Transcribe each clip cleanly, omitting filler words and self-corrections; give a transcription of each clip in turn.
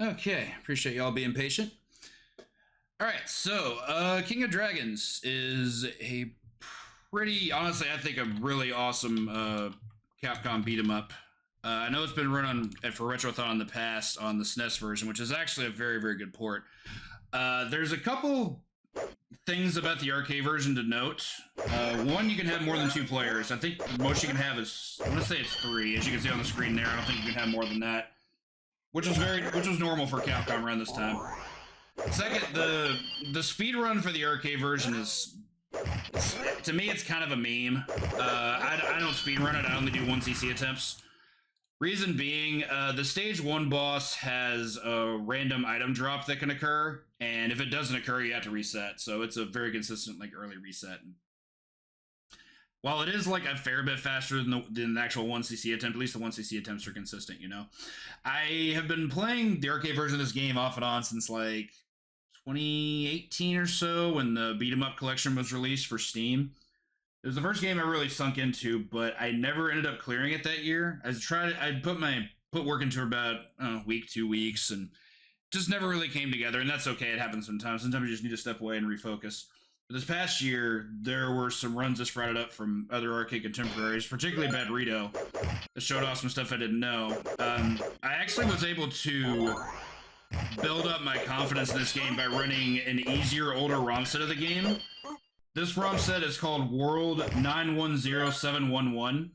Okay, appreciate y'all being patient. All right, so King of Dragons is a pretty, honestly, I think a really awesome Capcom beat 'em up. I know it's been run on for Retrothon in the past on the SNES version, which is actually a very, very good port. There's a couple things about the arcade version to note. One, you can have more than 2 players. I think the most you can have is, I want to say it's 3. As you can see on the screen there, I don't think you can have more than that, which was normal for Capcom around this time. Second, the speed run for the arcade version is, to me, it's kind of a meme. I don't speed run it. I only do 1 CC attempts. Reason being, the stage 1 boss has a random item drop that can occur, and if it doesn't occur, you have to reset. So it's a very consistent, like, early reset. While it is like a fair bit faster than the actual 1 CC attempt, at least the 1 CC attempts are consistent, you know. I have been playing the arcade version of this game off and on since like 2018 or so, when the Beat 'em Up collection was released for Steam. It was the first game I really sunk into, but I never ended up clearing it that year. I put work into about a week, 2 weeks, and just never really came together. And that's okay. It happens sometimes. Sometimes you just need to step away and refocus. But this past year, there were some runs that sprouted up from other arcade contemporaries, particularly Bad Rito, that showed off some stuff I didn't know. I actually was able to build up my confidence in this game by running an easier, older ROM set of the game. This ROM set is called World 910711.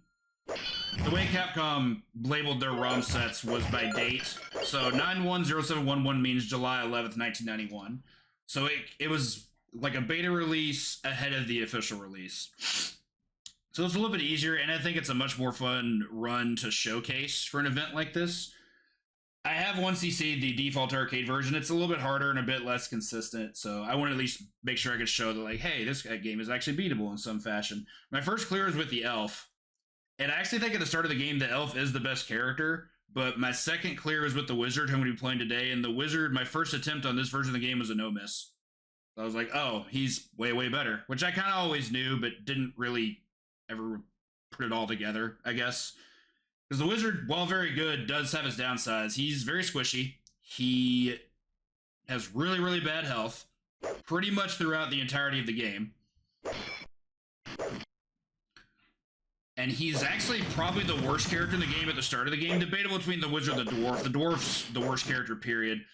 The way Capcom labeled their ROM sets was by date. So 910711 means July 11th, 1991. So it was like a beta release ahead of the official release. So it's a little bit easier, and I think it's a much more fun run to showcase for an event like this. I have 1cc, the default arcade version. It's a little bit harder and a bit less consistent, so I want to at least make sure I could show that, like, hey, this game is actually beatable in some fashion. My first clear is with the elf, and I actually think at the start of the game, the elf is the best character, but my second clear is with the wizard, who I'm going to be playing today, and the wizard, my first attempt on this version of the game was a no-miss. So I was like, oh, he's way, way better, which I kind of always knew, but didn't really ever put it all together, I guess. Because the wizard, while very good, does have his downsides. He's very squishy. He has really, really bad health pretty much throughout the entirety of the game. And he's actually probably the worst character in the game at the start of the game. Debatable between the wizard and the dwarf. The dwarf's the worst character, period.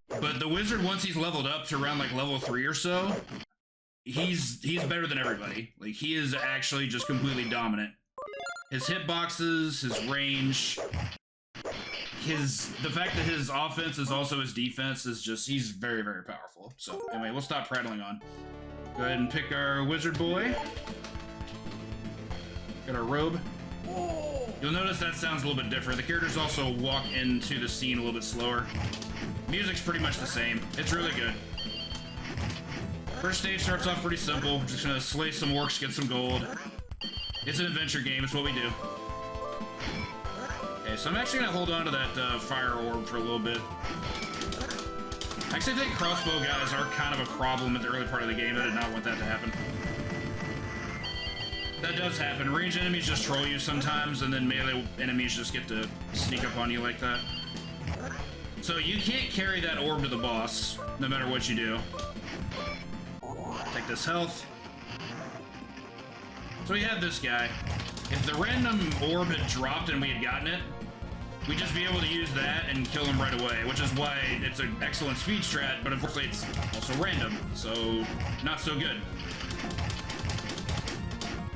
But the wizard, once he's leveled up to around like level 3 or so, he's better than everybody. Like, he is actually just completely dominant. His hitboxes, his range, the fact that his offense is also his defense is just, he's very, very powerful. So anyway, we'll stop prattling on. Go ahead and pick our wizard boy. Got our robe. You'll notice that sounds a little bit different. The characters also walk into the scene a little bit slower. Music's pretty much the same. It's really good. First stage starts off pretty simple. Just gonna slay some orcs, get some gold. It's an adventure game, it's what we do. Okay, so I'm actually gonna hold on to that fire orb for a little bit. I actually think crossbow guys are kind of a problem at the early part of the game. I did not want that to happen. That does happen. Ranged enemies just troll you sometimes, and then melee enemies just get to sneak up on you like that. So you can't carry that orb to the boss, no matter what you do. Take this health. So we have this guy. If the random orb had dropped and we had gotten it, we'd just be able to use that and kill him right away, which is why it's an excellent speed strat, but unfortunately it's also random, so not so good.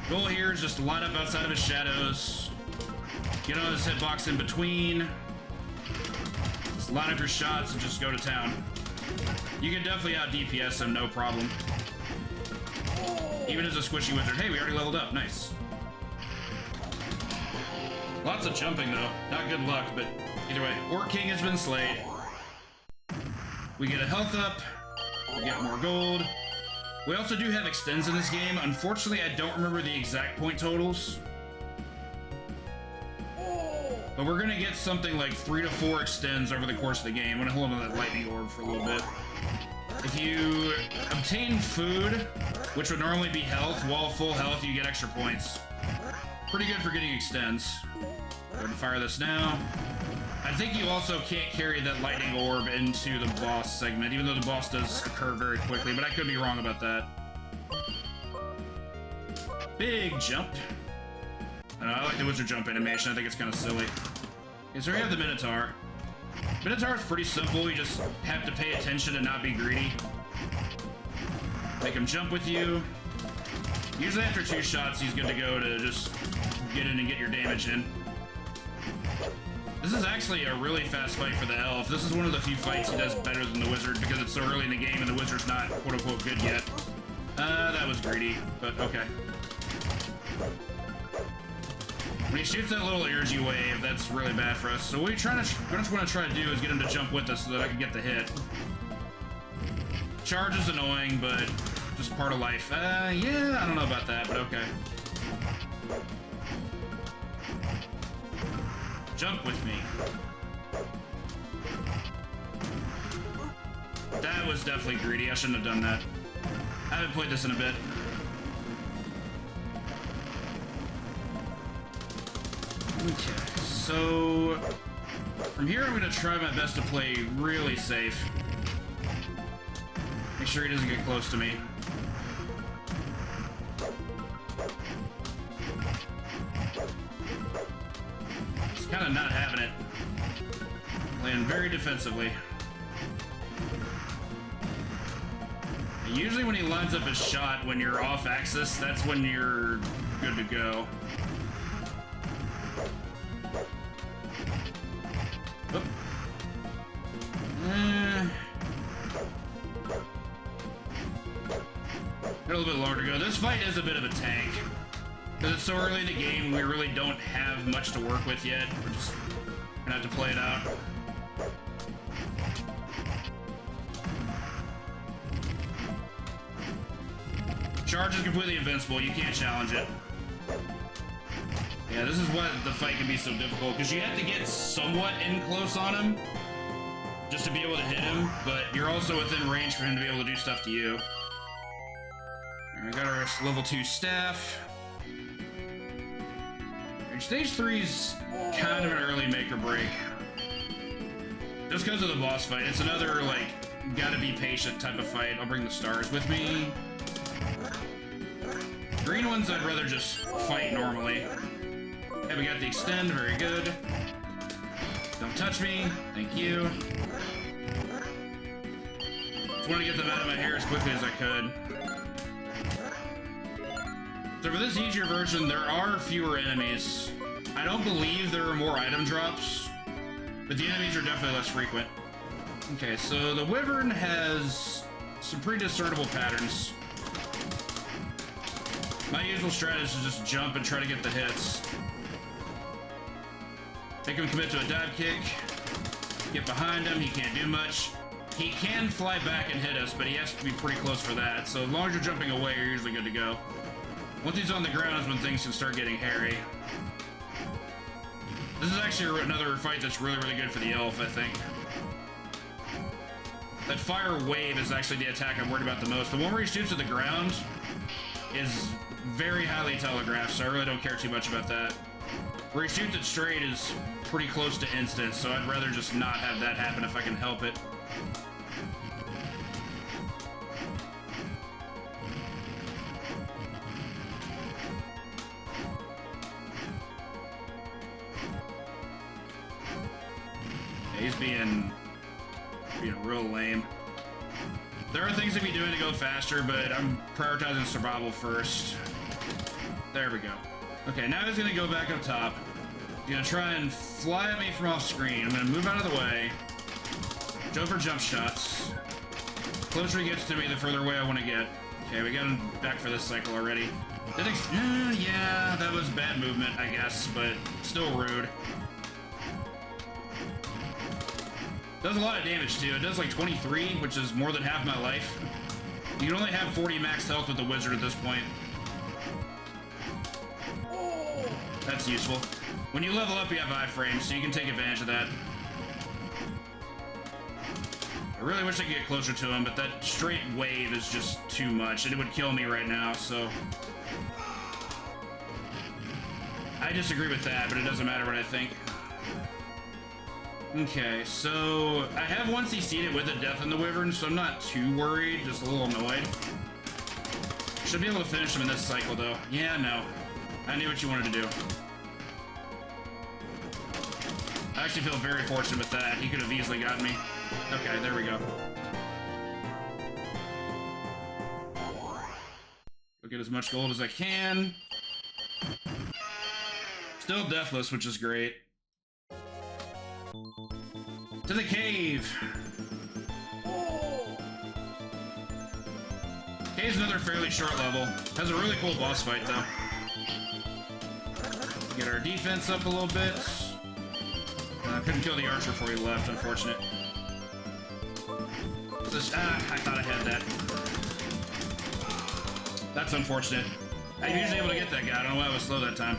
Goal here is just to line up outside of his shadows, get on his hitbox in between, just line up your shots and just go to town. You can definitely out DPS him, no problem. Even as a squishy wizard. Hey, we already leveled up. Nice. Lots of jumping, though. Not good luck, but either way. Orc King has been slayed. We get a health up. We get more gold. We also do have extends in this game. Unfortunately, I don't remember the exact point totals. But we're going to get something like 3 to 4 extends over the course of the game. I'm going to hold on to that lightning orb for a little bit. If you obtain food, which would normally be health, while full health, you get extra points. Pretty good for getting extends. Go ahead and fire this now. I I think you also can't carry that lightning orb into the boss segment, even though the boss does occur very quickly, but I could be wrong about that. Big jump. I don't know, I like the wizard jump animation. I think it's kind of silly. Okay, so we have the Minotaur. Minotaur is pretty simple. You just have to pay attention and not be greedy. Make him jump with you. Usually after 2 shots, he's good to go to just get in and get your damage in. This is actually a really fast fight for the elf. This is one of the few fights he does better than the wizard because it's so early in the game and the wizard's not quote-unquote good yet. That was greedy, but okay. When he shoots that little energy wave, that's really bad for us. So what we just want to try to do is get him to jump with us so that I can get the hit. Charge is annoying, but just part of life. Yeah, I don't know about that, but okay. Jump with me. That was definitely greedy. I shouldn't have done that. I haven't played this in a bit. Okay, so from here I'm going to try my best to play really safe. Make sure he doesn't get close to me. Just kind of not having it. Playing very defensively. Usually when he lines up his shot when you're off axis, that's when you're good to go. Oop. Got a little bit longer to go. This fight is a bit of a tank. Because it's so early in the game, we really don't have much to work with yet. We're just gonna have to play it out. Charge is completely invincible. You can't challenge it. Yeah, this is why the fight can be so difficult, because you have to get somewhat in close on him just to be able to hit him, but you're also within range for him to be able to do stuff to you. All right, we got our level 2 staff. Stage 3's kind of an early make or break. Just because of the boss fight. It's another, like, gotta be patient type of fight. I'll bring the stars with me. Green ones I'd rather just fight normally. Okay, we got the extend, very good. Don't touch me, thank you. Just want to get them out of my hair as quickly as I could. So for this easier version, there are fewer enemies. I don't believe there are more item drops, but the enemies are definitely less frequent. Okay, so the Wyvern has some pretty discernible patterns. My usual strategy is to just jump and try to get the hits. Make him commit to a dive kick. Get behind him, he can't do much. He can fly back and hit us, but he has to be pretty close for that. So as long as you're jumping away, you're usually good to go. Once he's on the ground is when things can start getting hairy. This is actually another fight that's really, really good for the elf, I think. That fire wave is actually the attack I'm worried about the most. The one where he shoots at the ground is very highly telegraphed, so I really don't care too much about that. Where he shoots it straight is pretty close to instant, so I'd rather just not have that happen if I can help it. Yeah, he's being real lame. There are things to be doing to go faster, but I'm prioritizing survival first. There we go. Okay, now he's gonna go back up top. He's gonna try and fly at me from off screen. I'm gonna move out of the way. Go for jump shots. The closer he gets to me, the further away I want to get. Okay, we got him back for this cycle already. Yeah, that was bad movement, I guess, but still rude. Does a lot of damage too. It does like 23, which is more than half my life. You can only have 40 max health with the wizard at this point. That's useful. When you level up, you have iframes, so you can take advantage of that. I really wish I could get closer to him, but that straight wave is just too much, and it would kill me right now, so... I disagree with that, but it doesn't matter what I think. Okay, so I have one CC'd it with a Death in the Wyvern, so I'm not too worried, just a little annoyed. Should be able to finish him in this cycle, though. Yeah, no. I knew what you wanted to do. I actually feel very fortunate with that. He could have easily gotten me. Okay, there we go. I'll get as much gold as I can. Still deathless, which is great. To the cave! Cave's another fairly short level. Has a really cool boss fight, though. Get our defense up a little bit. Couldn't kill the archer before he left, unfortunate. I thought I had that. That's unfortunate. I'm usually able to get that guy. I don't know why I was slow that time.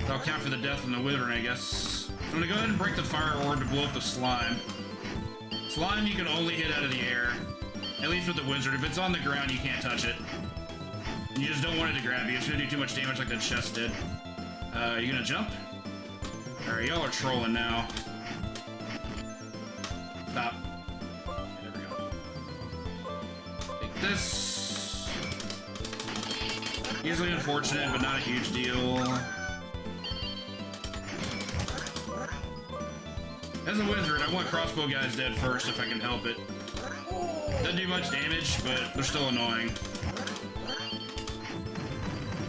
I'll count for the death in the Wyvern, I guess. I'm gonna go ahead and break the fire orb to blow up the slime. Slime you can only hit out of the air. At least with the wizard. If it's on the ground, you can't touch it. You just don't want it to grab you. It's gonna do too much damage like that chest did. You gonna jump? Alright, y'all are trolling now. Stop. Okay, there we go. Take this. Usually unfortunate, but not a huge deal. As a wizard, I want crossbow guys dead first if I can help it. Doesn't do much damage, but they're still annoying.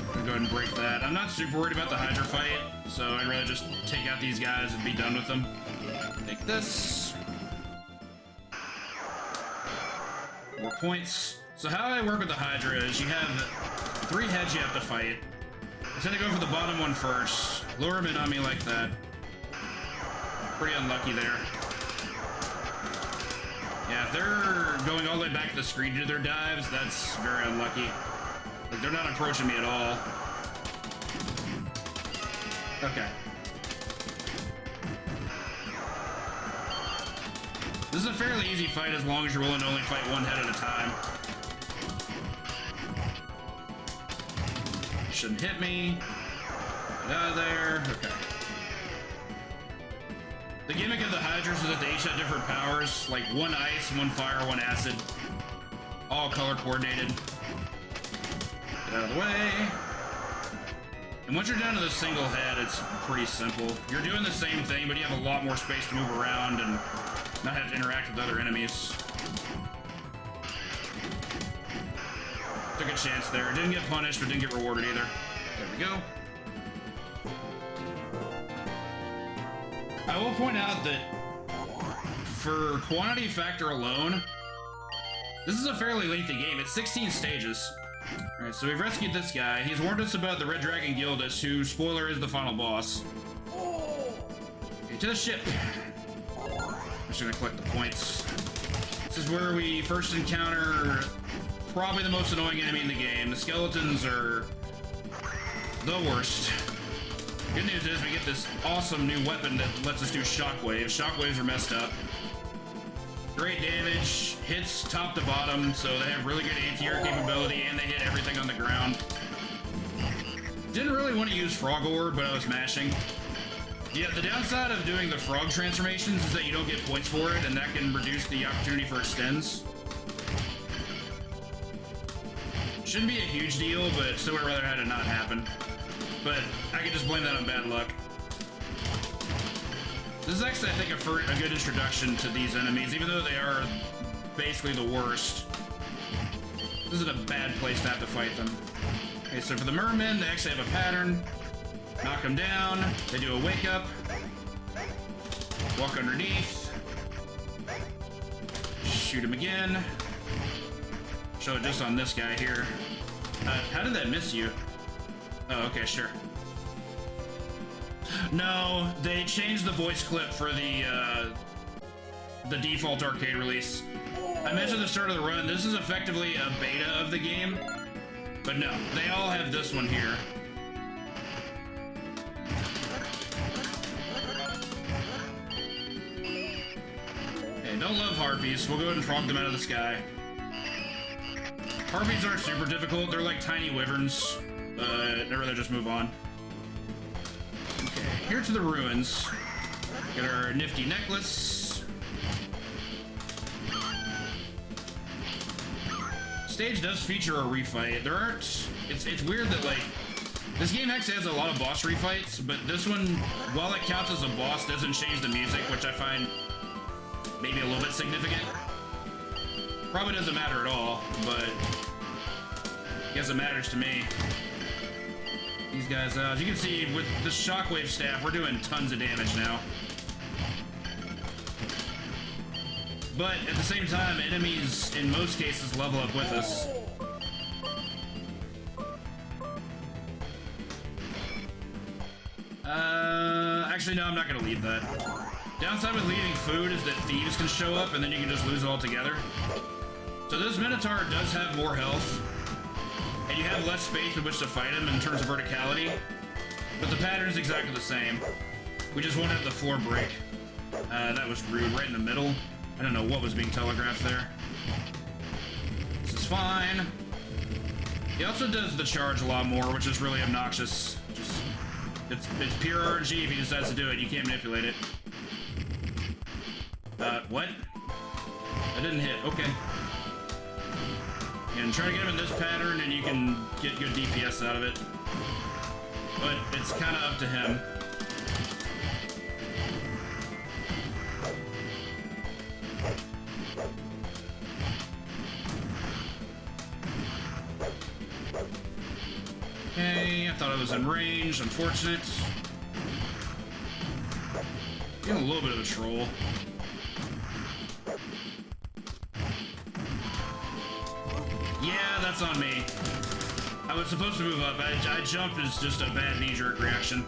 I'm gonna go ahead and break that. I'm not super worried about the Hydra fight, so I'd rather just take out these guys and be done with them. Take this. More points. So how I work with the Hydra is you have 3 heads you have to fight. I tend to go for the bottom one first. Lure them in on me like that. Pretty unlucky there. Yeah, if they're going all the way back to the screen to do their dives, that's very unlucky. Like, they're not approaching me at all. Okay. This is a fairly easy fight as long as you're willing to only fight one head at a time. Shouldn't hit me. Get out of there. Okay. The gimmick of the Hydras is that they each have different powers, like 1 ice, 1 fire, 1 acid. All color coordinated. Get out of the way. And once you're down to the single head, it's pretty simple. You're doing the same thing, but you have a lot more space to move around and not have to interact with other enemies. Took a chance there. Didn't get punished, but didn't get rewarded either. There we go. I will point out that for quantity factor alone, this is a fairly lengthy game. It's 16 stages. Alright, so we've rescued this guy. He's warned us about the Red Dragon Gildas, who, spoiler, is the final boss. Okay, to the ship. I'm just gonna collect the points. This is where we first encounter probably the most annoying enemy in the game. The skeletons are the worst. Good news is we get this awesome new weapon that lets us do shockwaves. Shockwaves are messed up. Great damage, hits top to bottom, so they have really good anti-air capability, and they hit everything on the ground. Didn't really want to use Frog Orb, but I was mashing. Yeah, the downside of doing the frog transformations is that you don't get points for it, and that can reduce the opportunity for extends. Shouldn't be a huge deal, but still would rather had it not happen. But I could just blame that on bad luck. This is actually, I think, a good introduction to these enemies, even though they are basically the worst. This isn't a bad place to have to fight them. Okay, so for the mermen, they actually have a pattern. Knock them down, they do a wake up. Walk underneath. Shoot him again. Show it just on this guy here. How did that miss you? Oh, okay, sure. No, they changed the voice clip for the default arcade release. I mentioned at the start of the run, this is effectively a beta of the game, but no, they all have this one here. Okay, don't love harpies. We'll go ahead and frog them out of the sky. Harpies aren't super difficult. They're like tiny wyverns. I'd rather just move on. Okay, here to the ruins. Get our nifty necklace. Stage does feature a refight. There aren't... It's weird that, like... This game actually has a lot of boss refights, but this one, while it counts as a boss, doesn't change the music, which I find maybe a little bit significant. Probably doesn't matter at all, but I guess it matters to me. These guys, as you can see, with the shockwave staff, we're doing tons of damage now. But at the same time, enemies, in most cases, level up with us. Actually, no, I'm not gonna leave that. Downside with leaving food is that thieves can show up and then you can just lose it altogether. So this Minotaur does have more health, and you have less space in which to fight him in terms of verticality, but the pattern is exactly the same. We just won't have the floor break. That was rude, right in the middle. I don't know what was being telegraphed there. This is fine. He also does the charge a lot more, which is really obnoxious. It's pure RNG if he decides to do it. You can't manipulate it. What? I didn't hit. Okay. And try to get him in this pattern and you can get good DPS out of it. But it's kind of up to him. Okay, I thought I was in range. Unfortunate. Getting a little bit of a troll. Yeah, that's on me. I was supposed to move up. I jumped as just a bad knee-jerk reaction.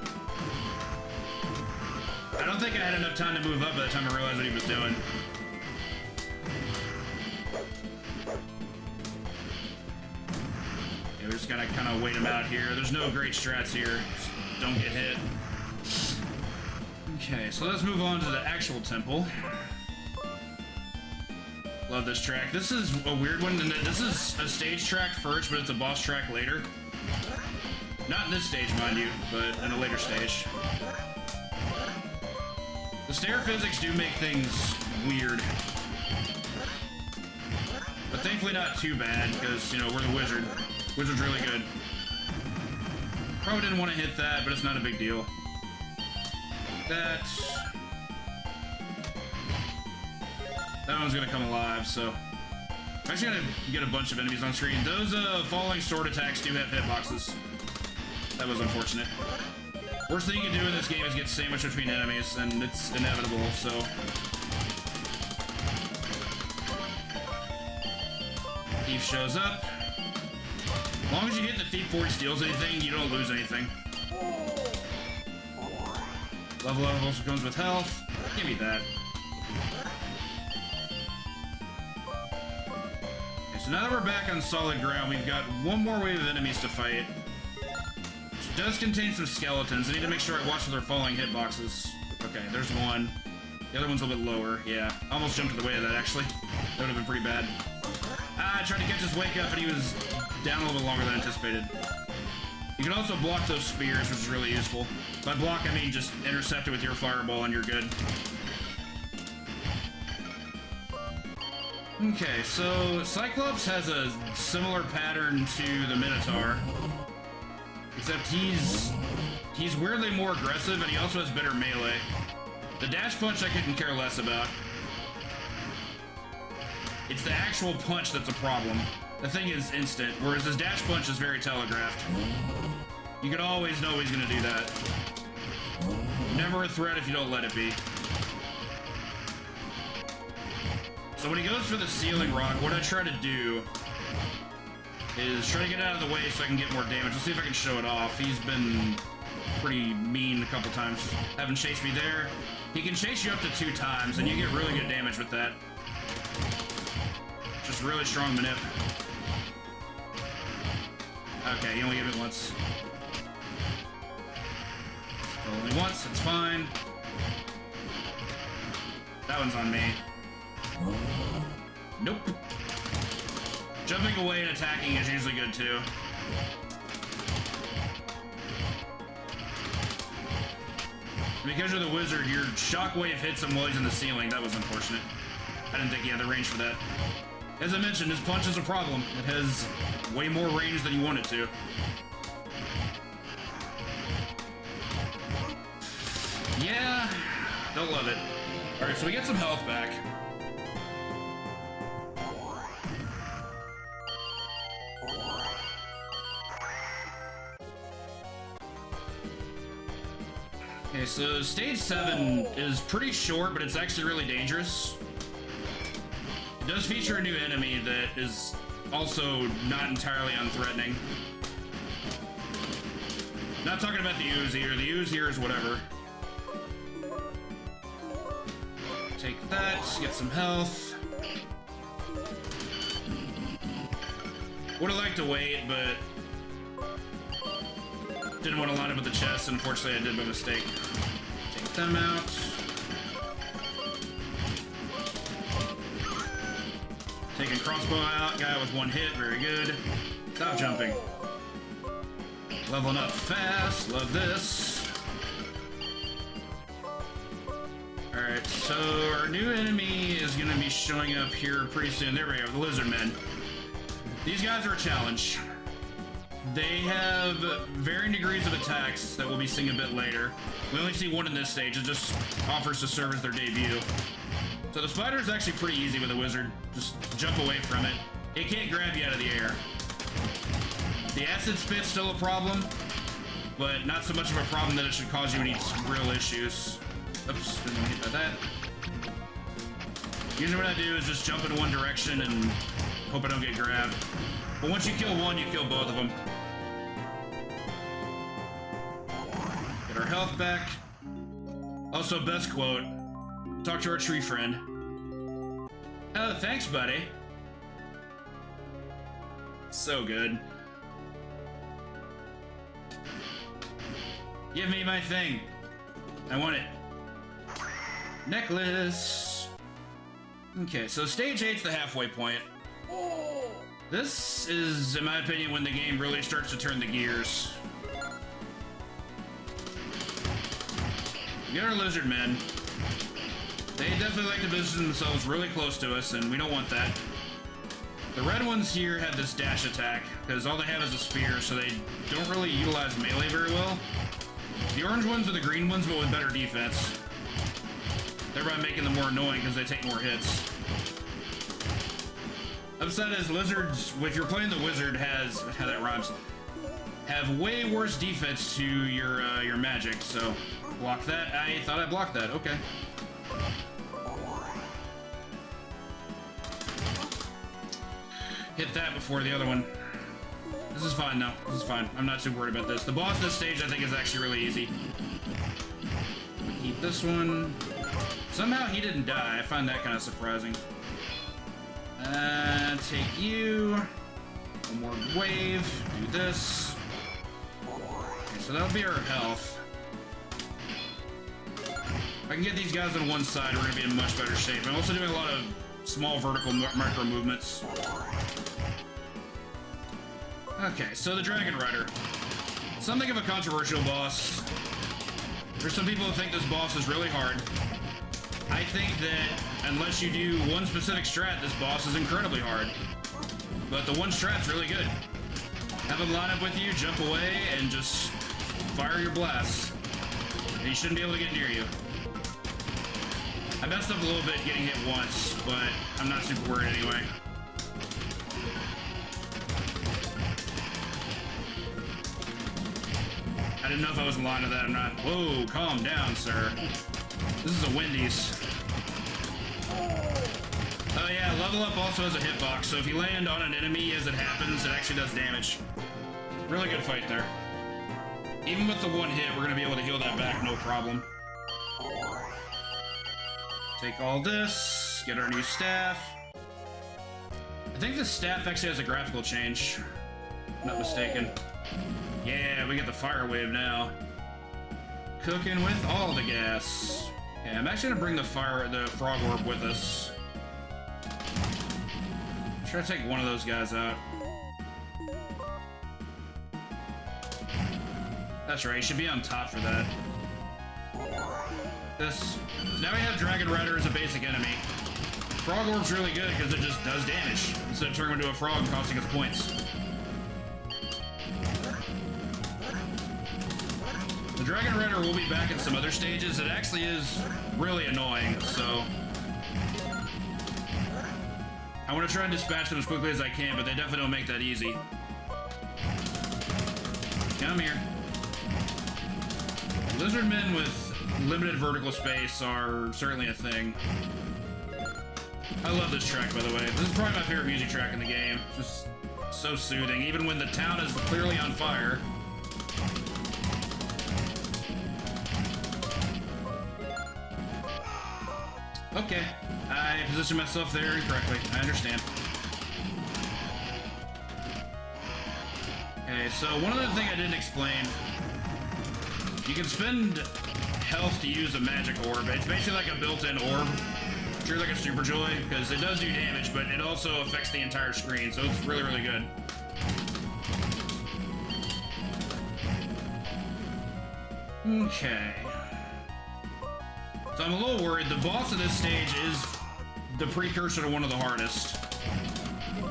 I don't think I had enough time to move up by the time I realized what he was doing. Yeah, we're just gonna kind of wait him out here. There's no great strats here. Just don't get hit. Okay, so let's move on to the actual temple. Love this track. This is a weird one, and this is a stage track first, but it's a boss track later. Not in this stage, mind you, but in a later stage. The stair physics do make things weird. But thankfully not too bad, because, you know, we're the wizard. Wizard's really good. Probably didn't want to hit that, but it's not a big deal. That one's gonna come alive, so I'm actually gonna get a bunch of enemies on screen. Those falling sword attacks do have hitboxes. That was unfortunate. Worst thing you can do in this game is get sandwiched between enemies, and it's inevitable, so. Thief shows up. As long as you hit the thief before he steals anything, you don't lose anything. Level up also comes with health. Give me that. So now that we're back on solid ground, we've got one more wave of enemies to fight. Which does contain some skeletons. I need to make sure I watch for their falling hitboxes. Okay, there's one. The other one's a little bit lower. Yeah, I almost jumped in the way of that, actually. That would have been pretty bad. I tried to catch his wake up, and he was down a little bit longer than anticipated. You can also block those spears, which is really useful. By block, I mean just intercept it with your fireball, and you're good. Okay, so Cyclops has a similar pattern to the Minotaur, except he's weirdly more aggressive, and he also has better melee. The dash punch I couldn't care less about. It's the actual punch that's a problem. The thing is instant, whereas his dash punch is very telegraphed. You can always know he's gonna do that. Never a threat if you don't let it be. So when he goes for the ceiling rock, what I try to do is try to get out of the way so I can get more damage. Let's see if I can show it off. He's been pretty mean a couple times. Haven't chased me there. He can chase you up to 2 times, and you get really good damage with that. Just really strong manip. Okay, you only give it once. Only once, it's fine. That one's on me. Nope. Jumping away and attacking is usually good too. Because you're the wizard, your shockwave hits him while he's in the ceiling. That was unfortunate. I didn't think he had the range for that. As I mentioned, his punch is a problem. It has way more range than you want it to. Yeah, don't love it. Alright, so we get some health back. Okay, so stage 7 is pretty short, but it's actually really dangerous. It does feature a new enemy that is also not entirely unthreatening. Not talking about the ooze here. The ooze here is whatever. Take that, get some health. Would have liked to wait, but didn't want to line up with the chest. Unfortunately, I did by mistake. Take them out. Taking crossbow out. Guy with one hit. Very good. Stop jumping. Leveling up fast. Love this. Alright, so our new enemy is going to be showing up here pretty soon. There we go, the lizard men. These guys are a challenge. They have varying degrees of attacks that we'll be seeing a bit later. We only see one in this stage. It just offers to serve as their debut. So the spider is actually pretty easy with a wizard. Just jump away from it. It can't grab you out of the air. The acid spit's still a problem, but not so much of a problem that it should cause you any real issues. Oops, didn't get hit by that. Usually what I do is just jump in one direction and hope I don't get grabbed. But once you kill one, you kill both of them. Get our health back. Also, best quote. Talk to our tree friend. Oh, thanks, buddy. So good. Give me my thing. I want it. Necklace. Okay, so stage 8's the halfway point. This is, in my opinion, when the game really starts to turn the gears. We got our lizard men. They definitely like to position themselves really close to us, and we don't want that. The red ones here have this dash attack, because all they have is a spear, so they don't really utilize melee very well. The orange ones are the green ones, but with better defense. Thereby making them more annoying because they take more hits. Upside is lizards, if you're playing the wizard, has, how that rhymes, have way worse defense to your magic, so block that. I thought I blocked that, okay. Hit that before the other one. This is fine though, this is fine. I'm not too worried about this. The boss this stage I think is actually really easy. Keep this one. Somehow he didn't die, I find that kind of surprising. Take you. One more wave, do this. Okay, so that'll be our health. If I can get these guys on one side, we're gonna be in much better shape. I'm also doing a lot of small vertical micro movements. Okay, so the Dragon Rider. Something of a controversial boss. There's some people who think this boss is really hard. I think that unless you do one specific strat, this boss is incredibly hard. But the one strat's really good. Have him line up with you, jump away, and just fire your blasts. And he shouldn't be able to get near you. I messed up a little bit getting hit once, but I'm not super worried anyway. I didn't know if I was in line with that or not. Whoa, calm down, sir. This is a Wendy's. Oh yeah, level up also has a hitbox, so if you land on an enemy as it happens, it actually does damage. Really good fight there. Even with the one hit, we're gonna be able to heal that back, no problem. Take all this, get our new staff. I think the staff actually has a graphical change, if I'm not mistaken. Yeah, we get the fire wave now. Cooking with all the gas. Okay, I'm actually gonna bring the frog orb with us. Try to take one of those guys out. That's right, he should be on top for that. This. So now we have Dragon Rider as a basic enemy. Frog Orb's really good because it just does damage instead of turning into a frog costing us points. The Dragon Rider will be back in some other stages. It actually is really annoying, so I want to try and dispatch them as quickly as I can, but they definitely don't make that easy. Come here. Lizardmen with limited vertical space are certainly a thing. I love this track, by the way. This is probably my favorite music track in the game. Just so soothing, even when the town is clearly on fire. Okay, I positioned myself there incorrectly. I understand. Okay, so one other thing I didn't explain. You can spend health to use a magic orb. It's basically like a built-in orb. Treated like a Super Joy, because it does do damage, but it also affects the entire screen, so it's really, really good. Okay. So I'm a little worried. The boss of this stage is the precursor to one of the hardest,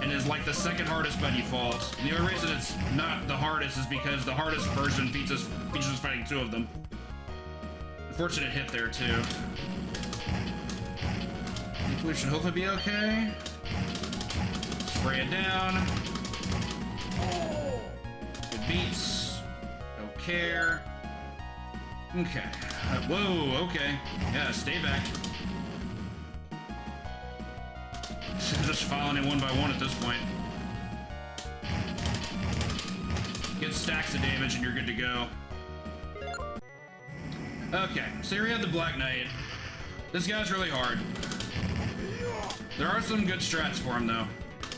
and is like the second hardest by default. And the only reason it's not the hardest is because the hardest version features fighting two of them. Unfortunate hit there too. I think we should hopefully be okay. Spray it down. Good beats. Don't care. Okay. Whoa, okay. Yeah, stay back. Just filing it one by one at this point. Get stacks of damage and you're good to go. Okay, so here we have the Black Knight. This guy's really hard. There are some good strats for him, though.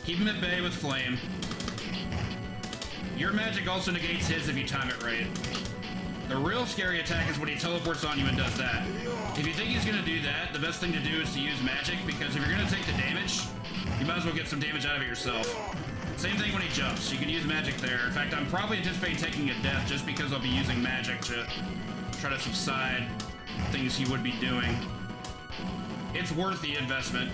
Keep him at bay with Flame. Your magic also negates his if you time it right. The real scary attack is when he teleports on you and does that. If you think he's going to do that, the best thing to do is to use magic, because if you're going to take the damage, you might as well get some damage out of it yourself. Same thing when he jumps. You can use magic there. In fact, I'm probably anticipating taking a death just because I'll be using magic to try to subside things he would be doing. It's worth the investment.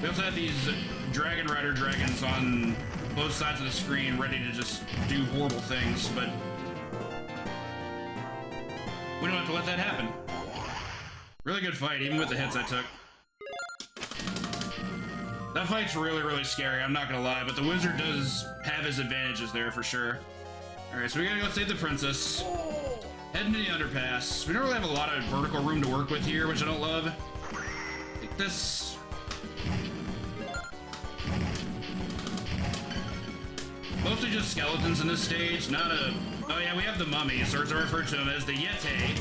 We also have these Dragon Rider dragons on both sides of the screen ready to just do horrible things, but we don't have to let that happen. Really good fight, even with the hits I took. That fight's really, really scary, I'm not gonna lie, but the wizard does have his advantages there for sure. Alright, so we gotta go save the princess. Heading to the underpass. We don't really have a lot of vertical room to work with here, which I don't love. Take this. Mostly just skeletons in this stage, not a... Oh yeah, we have the mummies, or as I refer to them as the Yeti.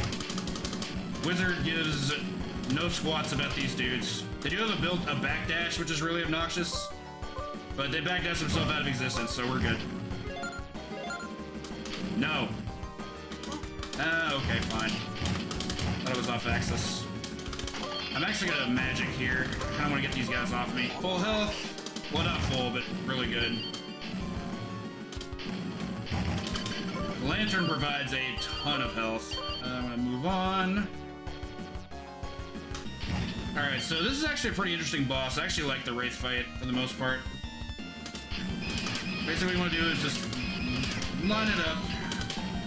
Wizard gives no squats about these dudes. They do have a backdash, which is really obnoxious, but they backdash themselves out of existence, so we're good. No. Okay, fine. Thought it was off axis. I'm actually gonna magic here. Kinda wanna get these guys off me. Full health. Well, not full, but really good. Lantern provides a ton of health. I'm gonna move on. Alright, so this is actually a pretty interesting boss. I actually like the Wraith fight for the most part. Basically what you want to do is just line it up,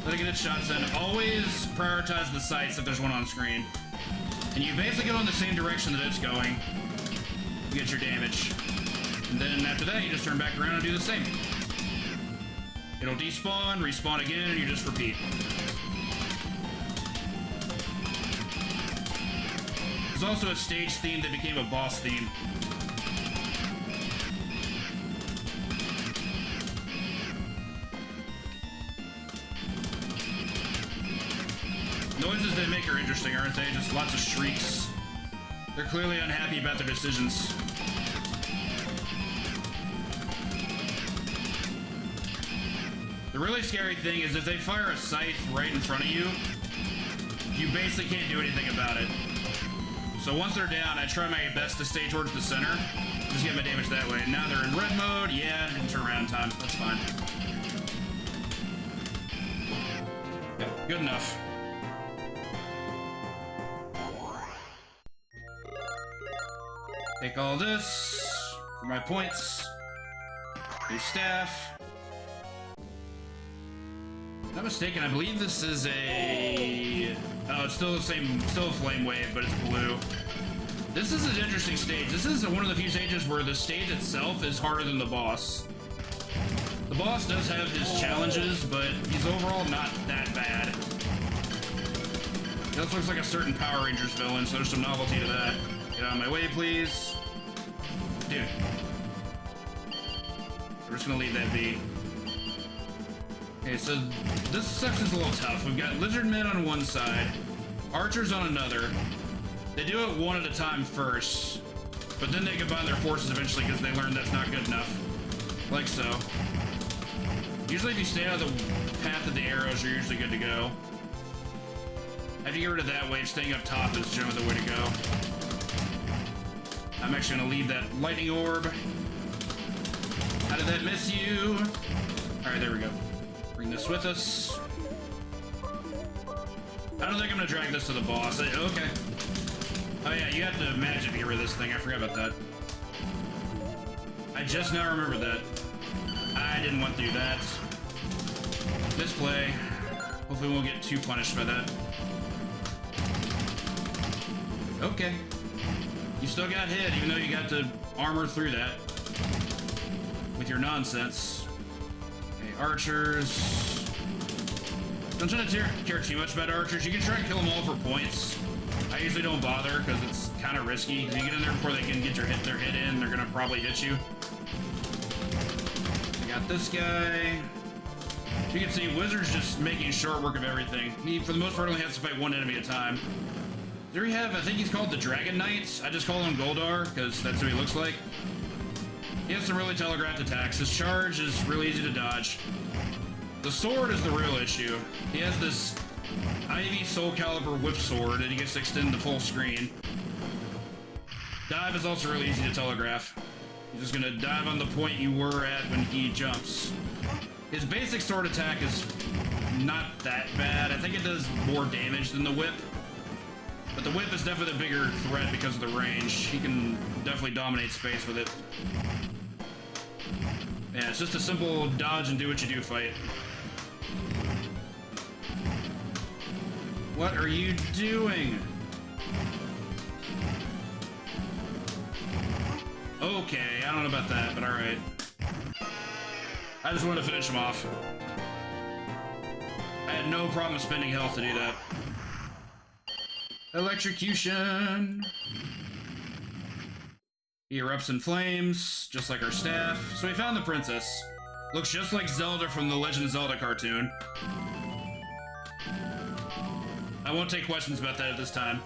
let it get its shots in. Always prioritize the sights if there's one on screen. And you basically go in the same direction that it's going. You get your damage. And then after that, you just turn back around and do the same. It'll despawn, respawn again, and you just repeat. There's also a stage theme that became a boss theme. Noises they make are interesting, aren't they? Just lots of shrieks. They're clearly unhappy about their decisions. The really scary thing is if they fire a scythe right in front of you, you basically can't do anything about it. So once they're down, I try my best to stay towards the center, just get my damage that way. Now they're in red mode, yeah, and turnaround time, that's fine. Yeah, good enough. Take all this for my points. New staff. If I'm not mistaken, I believe this is a... Oh, it's still the same, still a flame wave, but it's blue. This is an interesting stage. This is one of the few stages where the stage itself is harder than the boss. The boss does have his challenges, but he's overall not that bad. He also looks like a certain Power Rangers villain, so there's some novelty to that. Get out of my way, please. Dude. We're just gonna leave that be. Okay, so this section's a little tough. We've got lizard men on one side, archers on another. They do it one at a time first, but then they combine their forces eventually because they learn that's not good enough. Like so. Usually if you stay out of the path of the arrows, you're usually good to go. After you get rid of that wave, staying up top is generally the way to go. I'm actually gonna leave that lightning orb. How did that miss you? Alright, there we go. Bring this with us. I don't think I'm gonna drag this to the boss. Okay. Oh yeah, you have to magic to get rid of this thing. I forgot about that. I just now remember that. I didn't want to do that. Misplay. Hopefully we won't get too punished by that. Okay. You still got hit, even though you got to armor through that. With your nonsense. Okay, archers. Don't try to care too much about archers. You can try and kill them all for points. I usually don't bother because it's kind of risky. If you get in there before they can get their hit in, they're gonna probably hit you. I got this guy. You can see Wizard's just making short work of everything. He, for the most part, only has to fight one enemy at a time. There we have, I think he's called the Dragon Knights. I just call him Goldar because that's who he looks like. He has some really telegraphed attacks. His charge is really easy to dodge. The sword is the real issue. He has this Ivy Soul Calibur whip sword and he gets to extend the full screen. Dive is also really easy to telegraph. You're just gonna dive on the point you were at when he jumps. His basic sword attack is not that bad. I think it does more damage than the whip. But the whip is definitely the bigger threat because of the range. He can definitely dominate space with it. Yeah, it's just a simple dodge and do what you do fight. What are you doing? Okay, I don't know about that, but alright. I just wanted to finish him off. I had no problem spending health to do that. Electrocution! He erupts in flames, just like our staff. So we found the princess. Looks just like Zelda from the Legend of Zelda cartoon. I won't take questions about that at this time.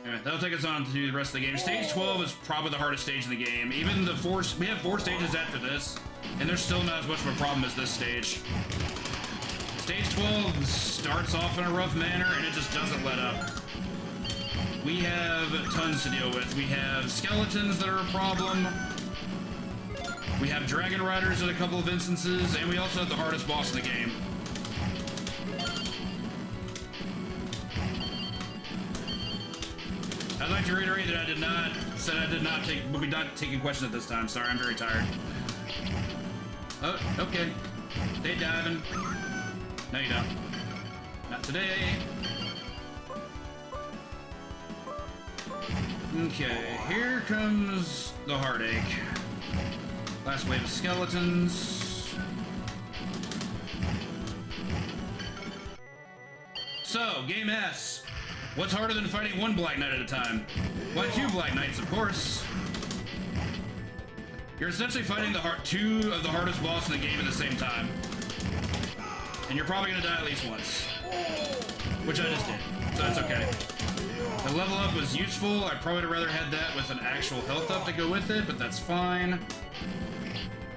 Anyway, that'll take us on to do the rest of the game. Stage 12 is probably the hardest stage in the game. Even the we have 4 stages after this, and there's still not as much of a problem as this stage. Stage 12 starts off in a rough manner, and it just doesn't let up. We have tons to deal with. We have skeletons that are a problem. We have dragon riders in a couple of instances, and we also have the hardest boss in the game. I'd like to reiterate that I did not we'll be not taking questions at this time. Sorry, I'm very tired. Oh, okay. Stay diving. No, you don't. Not today. Okay, here comes the heartache. Last wave of skeletons. So, game S. What's harder than fighting one Black Knight at a time? Why 2 Black Knights, of course. You're essentially fighting 2 of the hardest boss in the game at the same time. And you're probably gonna die at least once. Which I just did, so that's okay. The level up was useful. I probably would have rather had that with an actual health up to go with it, but that's fine.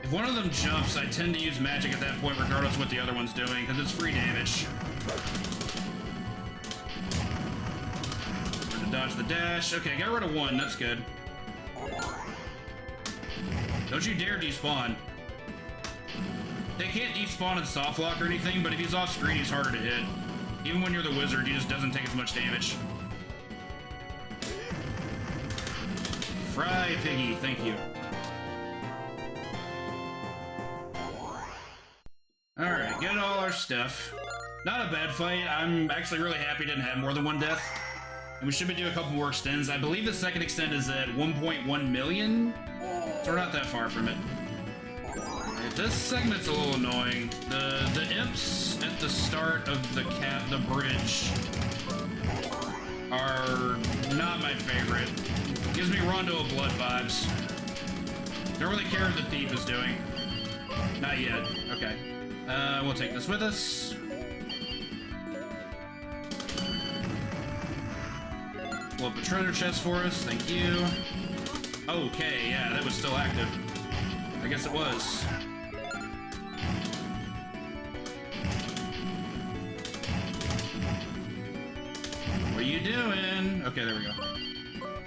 If one of them jumps, I tend to use magic at that point regardless of what the other one's doing, because it's free damage. To dodge the dash. Okay, got rid of 1, that's good. Don't you dare despawn. They can't despawn in soft lock or anything, but if he's off screen, he's harder to hit. Even when you're the wizard, he just doesn't take as much damage. Fry Piggy, thank you. Alright, get all our stuff. Not a bad fight. I'm actually really happy didn't have more than one death. And we should be doing a couple more extends. I believe the second extend is at 1.1 million. So we're not that far from it. This segment's a little annoying. The imps at the start of the bridge are not my favorite. Gives me Rondo of Blood vibes. Don't really care what the thief is doing. Not yet. Okay. We'll take this with us. Pull up a treasure chest for us. Thank you. Okay, yeah, that was still active. I guess it was. What are you doing? Okay, there we go.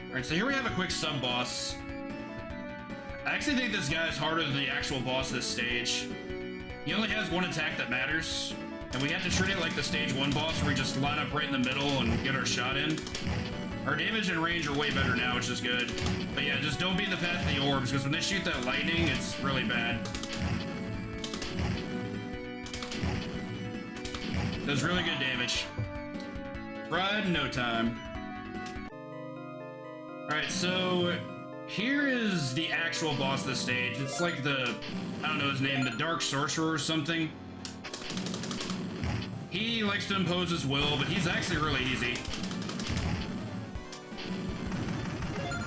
Alright, so here we have a quick sub-boss. I actually think this guy is harder than the actual boss this stage. He only has one attack that matters, and we have to treat it like the stage 1 boss where we just line up right in the middle and get our shot in. Our damage and range are way better now, which is good. But yeah, just don't be in the path of the orbs, because when they shoot that lightning, it's really bad. Does really good damage. Ride in no time. Alright, so here is the actual boss of the stage. It's like the, I don't know his name, the Dark Sorcerer or something. He likes to impose his will, but he's actually really easy.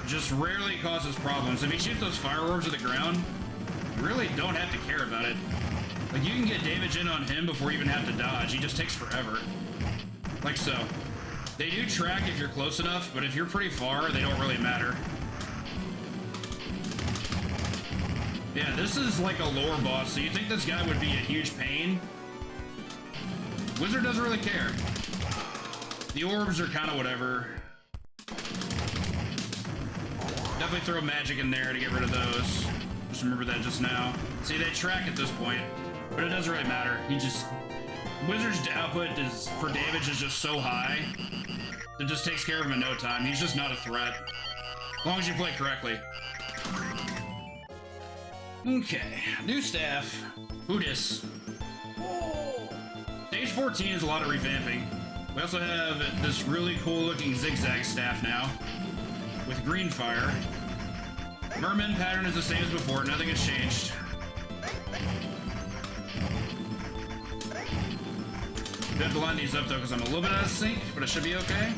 Just rarely causes problems. If he shoots those fire orbs at the ground, you really don't have to care about it. Like, you can get damage in on him before you even have to dodge. He just takes forever. Like so. They do track if you're close enough, but if you're pretty far, they don't really matter. Yeah, this is like a lore boss, so you think this guy would be a huge pain. Wizard doesn't really care. The orbs are kind of whatever. Definitely throw magic in there to get rid of those. Just remember that just now. See, they track at this point, but it doesn't really matter. He just... Wizard's output is for damage is just so high, it just takes care of him in no time. He's just not a threat. As long as you play correctly. Okay, new staff. Buddhist. Stage 14 is a lot of revamping. We also have this really cool looking zigzag staff now, with green fire. Merman pattern is the same as before, nothing has changed. I have to line these up though because I'm a little bit out of sync, but it should be okay.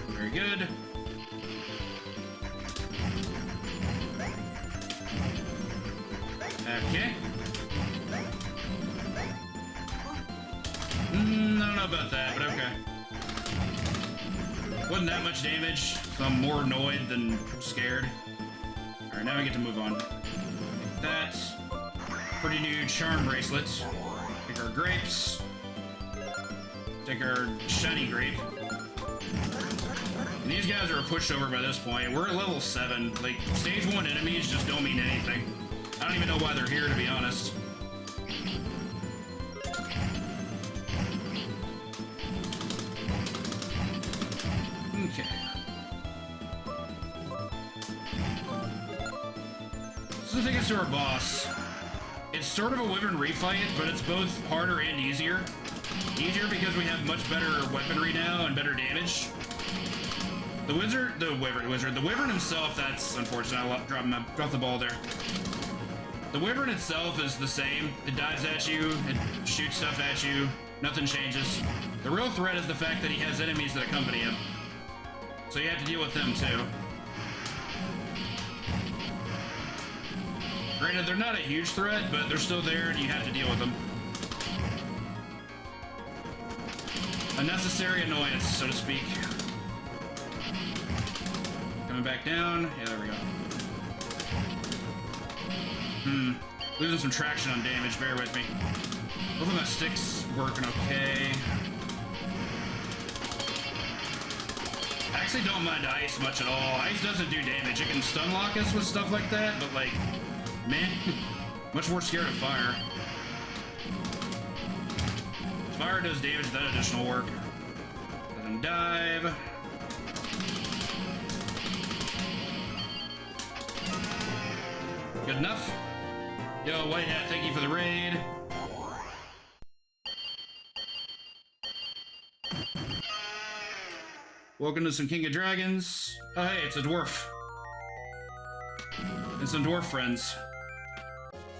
Very good. Okay. I don't know about that, but okay. Wasn't that much damage, so I'm more annoyed than scared. Alright, now we get to move on. Like that. Pretty new charm bracelets. Take our grapes. Take our shiny grape. And these guys are a pushover by this point. We're at level 7. Like, stage 1 enemies just don't mean anything. I don't even know why they're here, to be honest. Okay. So this takes us to our boss. It's sort of a Wyvern refight, but it's both harder and easier. Easier because we have much better weaponry now and better damage. The Wyvern himself, that's unfortunate. I dropped the ball there. The Wyvern itself is the same. It dives at you, it shoots stuff at you, nothing changes. The real threat is the fact that he has enemies that accompany him. So you have to deal with them too. Granted, they're not a huge threat, but they're still there and you have to deal with them. Unnecessary annoyance, so to speak. Coming back down. Yeah, there we go. Losing some traction on damage, bear with me. Hopefully my stick's working okay. I actually don't mind ice much at all. Ice doesn't do damage. It can stun lock us with stuff like that, but like, man, much more scared of fire. Fire does damage without additional work. Doesn't dive. Good enough. Yo, White Hat, thank you for the raid. Welcome to some King of Dragons. Oh, hey, it's a dwarf. And some dwarf friends.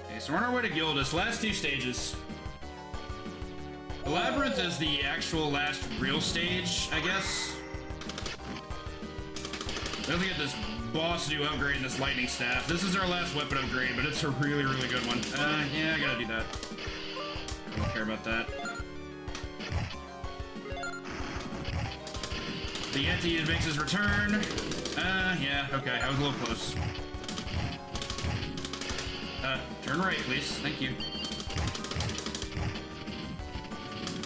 Okay, so we're on our way to Gildas. Last 2 stages. The Labyrinth is the actual last real stage, I guess. We have to get this boss to do upgrade in this lightning staff. This is our last weapon upgrade, but it's a really, really good one. Yeah, I gotta do that. I don't care about that. The Yeti makes his return. Yeah, okay, I was a little close. Turn right, please. Thank you.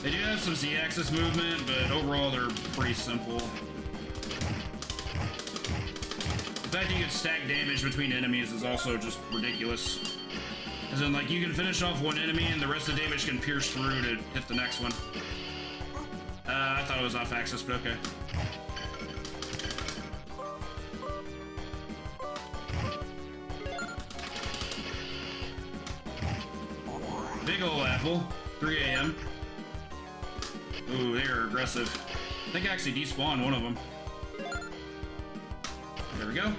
They do have some Z-axis movement, but overall they're pretty simple. The fact you can stack damage between enemies is also just ridiculous. As in, like, you can finish off one enemy and the rest of the damage can pierce through to hit the next one. I thought it was off axis, but okay. Big ol' apple. 3 a.m. Ooh, they are aggressive. I think I actually despawned one of them. There we go.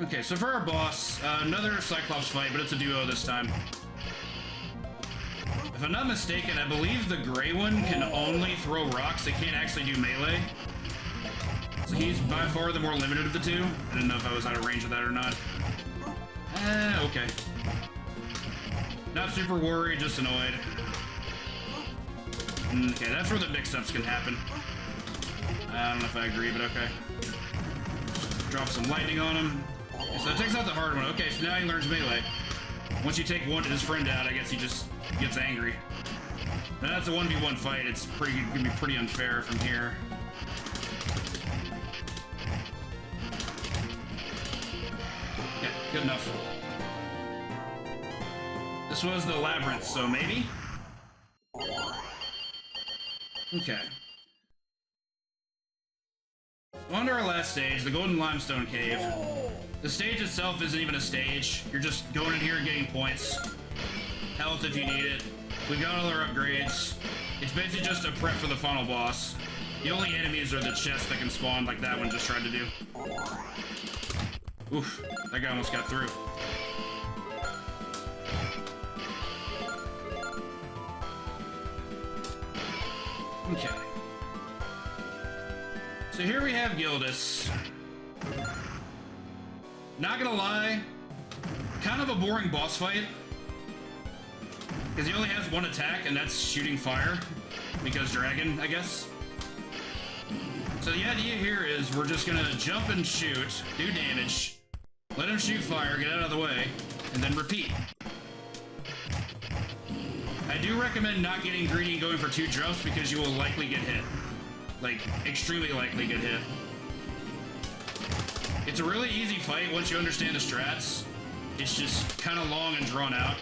Okay, so for our boss, another Cyclops fight, but it's a duo this time. If I'm not mistaken, I believe the gray one can only throw rocks. It can't actually do melee. So he's by far the more limited of the two. I didn't know if I was out of range of that or not. Okay. Not super worried, just annoyed. Okay, that's where the mix-ups can happen. I don't know if I agree, but okay. Drop some lightning on him. Okay, so that takes out the hard one. Okay, so now he learns melee. Once you take his friend out, I guess he just gets angry. Now that's a 1v1 fight. It's gonna be pretty unfair from here. Yeah, good enough. This was the Labyrinth, so maybe? Okay. On to our last stage, the Golden Limestone Cave. The stage itself isn't even a stage. You're just going in here and getting points. Health if you need it. We got all our upgrades. It's basically just a prep for the final boss. The only enemies are the chests that can spawn like that one just tried to do. Oof, that guy almost got through. Okay. So here we have Gildas. Not gonna lie, kind of a boring boss fight. Because he only has one attack, and that's shooting fire. Because dragon, I guess. So the idea here is we're just gonna jump and shoot, do damage, let him shoot fire, get out of the way, and then repeat. I do recommend not getting greedy and going for 2 jumps because you will likely get hit. Like, extremely likely get hit. It's a really easy fight once you understand the strats. It's just kind of long and drawn out.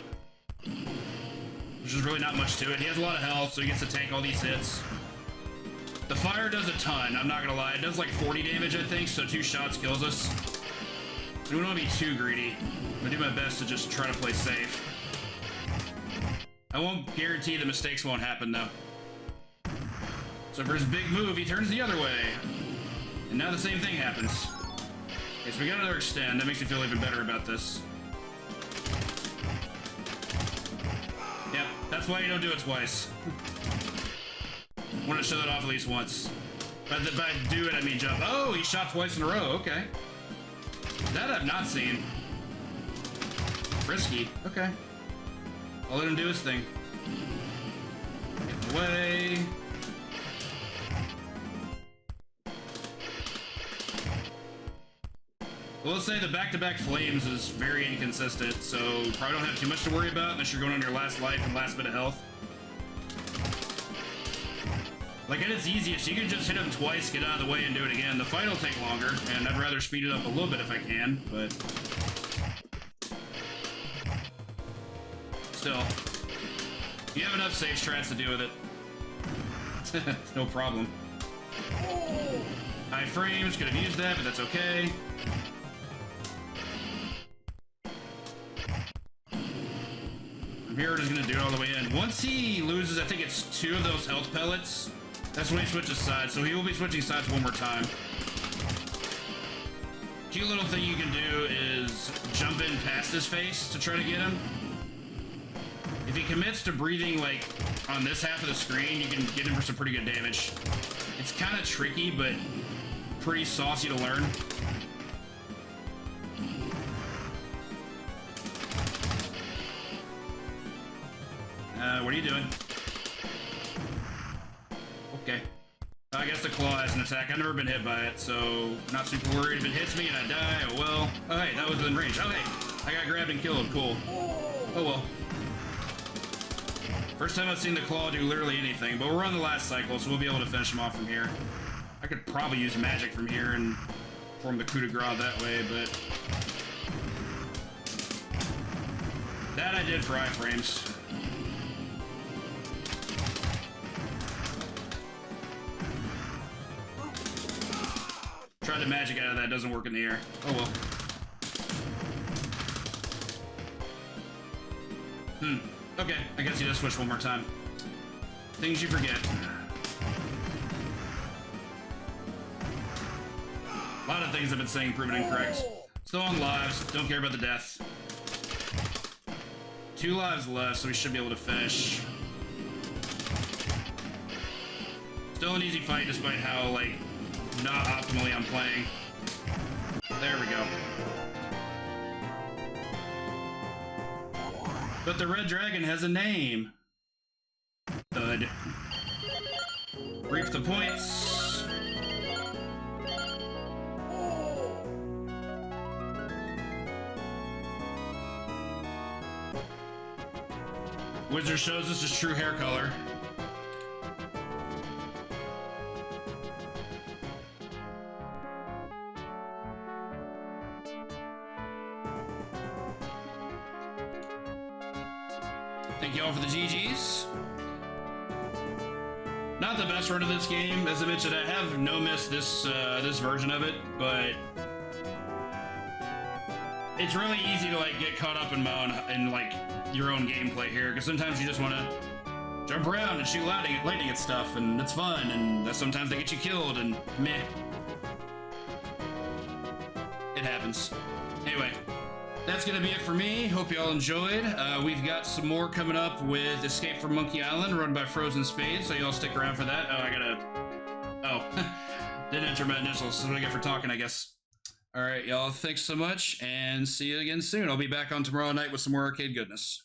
There's just really not much to it. He has a lot of health, so he gets to tank all these hits. The fire does a ton, I'm not gonna lie. It does like 40 damage, I think, so 2 shots kills us. I don't want to be too greedy. I'm gonna do my best to just try to play safe. I won't guarantee the mistakes won't happen, though. So for his big move, he turns the other way. And now the same thing happens. Okay, so we got another extend. That makes me feel even better about this. Yeah, that's why you don't do it twice. Want to show that off at least once. By do it, I mean jump. Oh, he shot twice in a row. Okay. That I've not seen. Risky. Okay. I'll let him do his thing. Get away. Well, let's say the back-to-back flames is very inconsistent, so probably don't have too much to worry about unless you're going on your last life and last bit of health. Like, at its easiest, you can just hit him twice, get out of the way, and do it again. The fight will take longer, and I'd rather speed it up a little bit if I can, but... still. You have enough safe strats to deal with it. No problem. High frames, could have used that, but that's okay. From here, we're just gonna do it all the way in. Once he loses, I think it's 2 of those health pellets, that's when he switches sides, so he will be switching sides one more time. Cute little thing you can do is jump in past his face to try to get him. If he commits to breathing, like, on this half of the screen, you can get him for some pretty good damage. It's kind of tricky, but pretty saucy to learn. What are you doing? Okay. I guess the claw has an attack. I've never been hit by it, so not super worried. If it hits me and I die, oh well. Oh hey, that was within range. Oh hey, I got grabbed and killed. Cool. Oh well. First time I've seen the claw do literally anything, but we're on the last cycle, so we'll be able to finish him off from here. I could probably use magic from here and form the coup de grace that way, but that I did for iframes. Tried to magic out of that, doesn't work in the air. Oh well. Okay, I guess you just switch one more time. Things you forget. A lot of things I've been saying proven incorrect. Still on lives, don't care about the death. 2 lives left, so we should be able to finish. Still an easy fight despite how, like, not optimally I'm playing. There we go. But the red dragon has a name. Thud. Reap the points. Wizard shows us his true hair color. Thank you all for the GGs. Not the best run of this game. As I mentioned, I have no missed this version of it, but it's really easy to like get caught up in like your own gameplay here, because sometimes you just want to jump around and shoot lightning at stuff, and it's fun, and sometimes they get you killed, and meh. It happens. Anyway. That's gonna be it for me. Hope you all enjoyed. We've got some more coming up with Escape from Monkey Island, run by Frozen Spade, so y'all stick around for that. Didn't enter my initials, so what do I get for talking, I guess. Alright, y'all, thanks so much, and see you again soon. I'll be back on tomorrow night with some more arcade goodness.